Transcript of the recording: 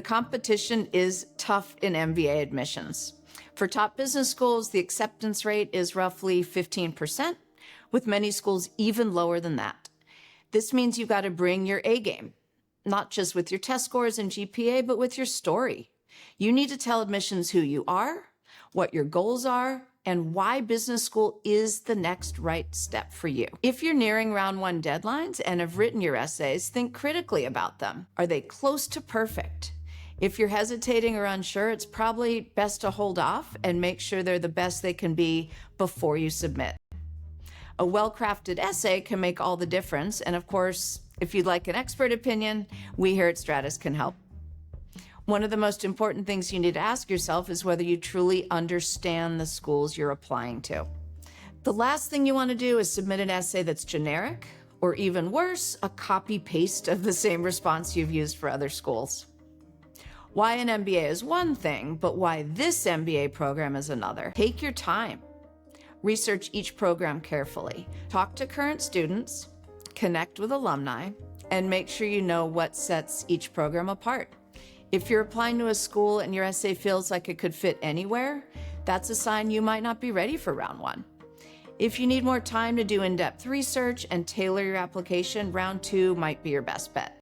The competition is tough in MBA admissions. For top business schools, the acceptance rate is roughly 15%, with many schools even lower than that. This means you've got to bring your A game, not just with your test scores and GPA, but with your story. You need to tell admissions who you are, what your goals are, and why business school is the next right step for you. If you're nearing round one deadlines and have written your essays, think critically about them. Are they close to perfect? If you're hesitating or unsure, it's probably best to hold off and make sure they're the best they can be before you submit. A well-crafted essay can make all the difference, and of course, if you'd like an expert opinion, we here at Stratus can help. One of the most important things you need to ask yourself is whether you truly understand the schools you're applying to. The last thing you want to do is submit an essay that's generic, or even worse, a copy-paste of the same response you've used for other schools. Why an MBA is one thing, but why this MBA program is another. Take your time. Research each program carefully. Talk to current students, connect with alumni, and make sure you know what sets each program apart. If you're applying to a school and your essay feels like it could fit anywhere, that's a sign you might not be ready for round one. If you need more time to do in-depth research and tailor your application, round two might be your best bet.